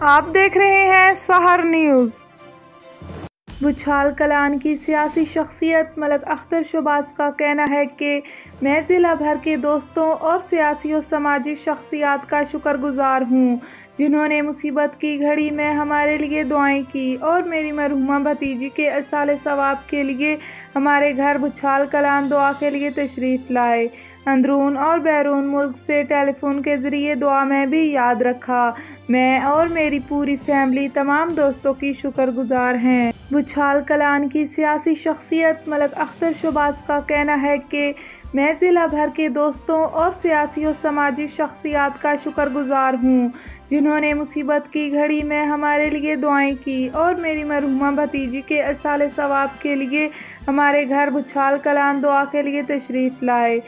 آپ دیکھ رہے ہیں سحر نیوز۔ بچھال کلان کی سیاسی شخصیت ملک اختر شہباز کا کہنا ہے کہ میں ضلع بھر کے دوستوں اور سیاسی و سماجی شخصیات کا شکر گزار ہوں جنہوں نے مصیبت کی گھڑی میں ہمارے لیے دعائیں کی اور میری مرحومہ بھتیجی کے ایصال ثواب کے لیے ہمارے گھر بچھال کلان دعا کے لیے تشریف لائے۔ اندرون اور بیرون ملک سے ٹیلی فون کے ذریعے دعا میں بھی یاد رکھا۔ میں اور میری پوری فیملی تمام دوستوں کی شکر گزار ہیں۔ بچھال کلان کی سیاسی شخصیت ملک اختر شہباز کا کہنا ہے کہ میں ضلع بھر کے دوستوں اور سیاسی و سماجی شخصیات کا شکر گزار ہوں جنہوں نے مصیبت کی گھڑی میں ہمارے لیے دعائیں کی اور میری مرحومہ بھتیجی کے ایصال ثواب کے لیے ہمارے گھر بچھال کلان دعا کے لیے تشریف لائے۔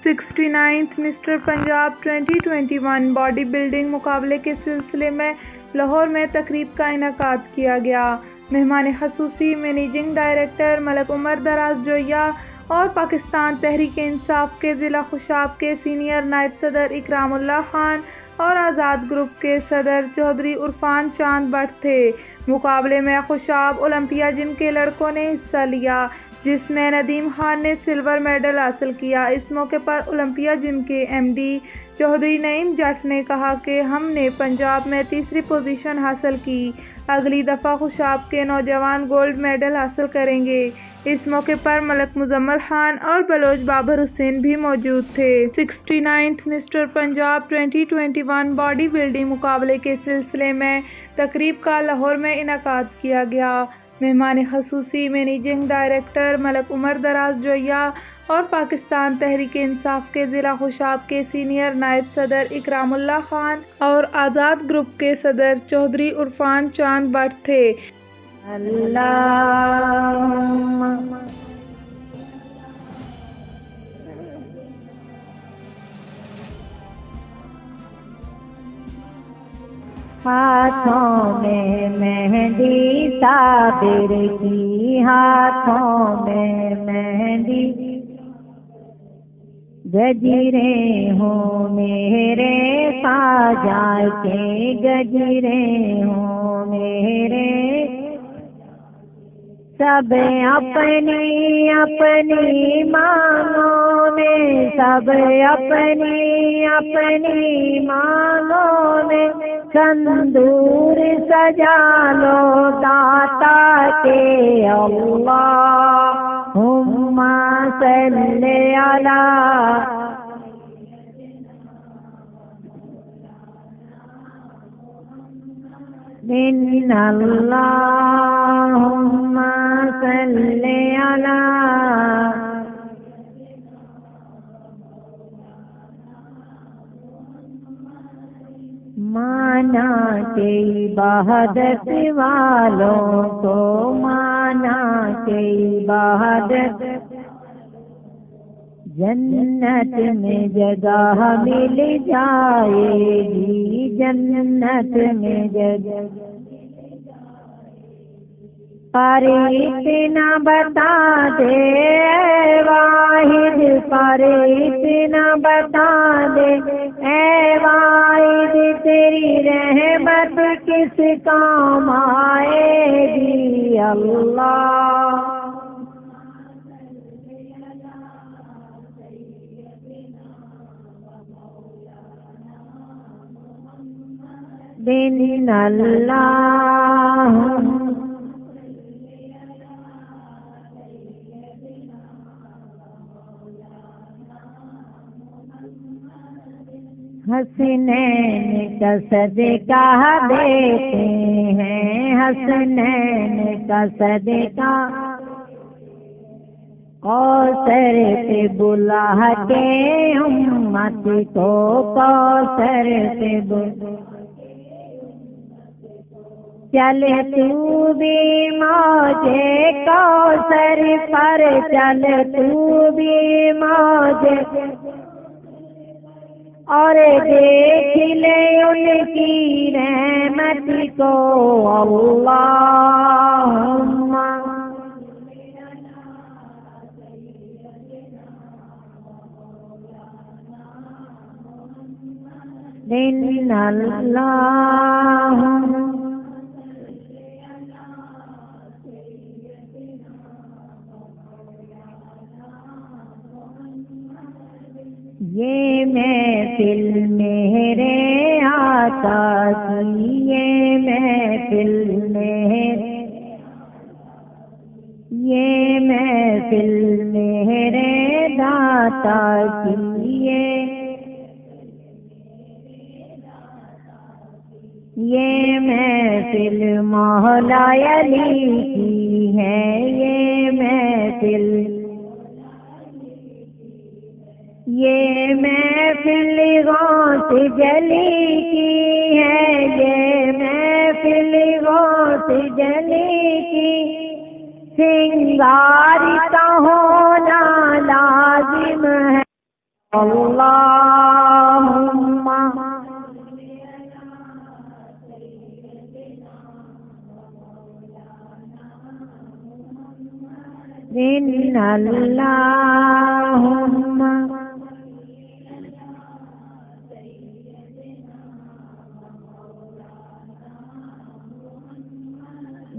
69 مسٹر پنجاب 2021 باڈی بلڈنگ مقابلے کے سلسلے میں لاہور میں تقریب کا انعقاد کیا گیا۔ مہمان خصوصی منیجنگ ڈائریکٹر ملک عمر دراز جوئیہ اور پاکستان تحریک انصاف کے ضلع خوشاب کے سینئر نائب صدر اکرام اللہ خان اور آزاد گروپ کے صدر چودھری عرفان چاند بٹ تھے۔ مقابلے میں خوشاب اولمپیا جن کے لڑکوں نے حصہ لیا جس میں ندیم خان نے سلور میڈل حاصل کیا۔ اس موقع پر اولمپیا جن کے ایم ڈی چودھری نعیم جٹ نے کہا کہ ہم نے پنجاب میں تیسری پوزیشن حاصل کی، اگلی دفعہ خوشاب کے نوجوان گولڈ میڈل حاصل کریں گے۔ اس موقع پر ملک مزمل خان اور بلوچ بابر حسین بھی موجود تھے۔ 69 مسٹر پنجاب 2021 باڈی بلڈنگ مقابلے کے سلسلے میں تقریب کا لاہور میں انعقاد کیا گیا۔ مہمان خصوصی منیجنگ ڈائریکٹر ملک عمر دراز جوئیہ اور پاکستان تحریک انصاف کے ضلع خوشاب کے سینئر نائب صدر اکرام اللہ خان اور آزاد گروپ کے صدر چودھری عرفان چاند بٹ تھے۔ ہاتھوں میں مہندی صابر کی، ہاتھوں میں مہندی گجرے ہوں میرے خواجہ کے، گجرے ہوں میرے سب اپنی اپنی مانگوں میں، سب اپنی اپنی مانگوں میں سندور سجا لو داتا کے اللہم صلی علی من اللہم صلی علی مانا کے عبادت والوں کو، مانا کے عبادت جنت میں جگہ مل جائے گی، جنت میں جگہ پر اتنا بتا دے اے واحد، پر اتنا بتا دے اے واحد تیری رحمت کس کام آئے گی اللہ۔ بن اللہ حسنین کا صدقہ دیتے ہیں، حسنین کا صدقہ کوثر پہ بلا کے امت کو، کوثر پہ بلا چل تو بھی موجے کوثر پر، چل تو بھی موجے اور دیکھ لے ان کی رحمت کو اللہم إن الله یہ محفل میرے آقا کی، یہ محفل میرے داتا کی، یہ محفل مولا علی کی ہے، یہ محفل غوث جلی کی ہے، یہ محفل غوث جلی کی، سنگار کا ہونا لازم ہے۔ اللہم ان اللہم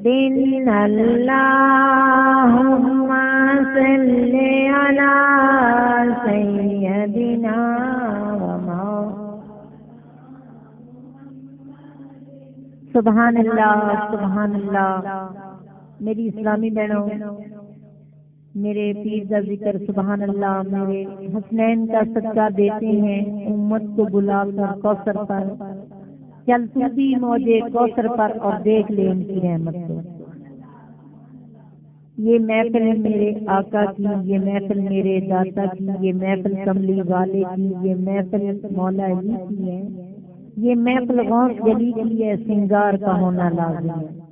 ان اللہم صلی علی سیدنا سبحان اللہ سبحان اللہ۔ میری اسلامی بہنوں، میرے پیر کا ذکر سبحان اللہ، میرے حسنین کا صدقہ دیتے ہیں امت کو بلا کر کوثر پر، چل تو بھی موجے کوثر پر اور دیکھ لے ان کی رحمت کو۔ یہ محفل میرے آقا کی، یہ محفل میرے داتا کی، یہ محفل کملی والے کی، یہ محفل مولا علی کی ہے، یہ محفل غوث جلی کی ہے، سنگار کا ہونا لازم ہے۔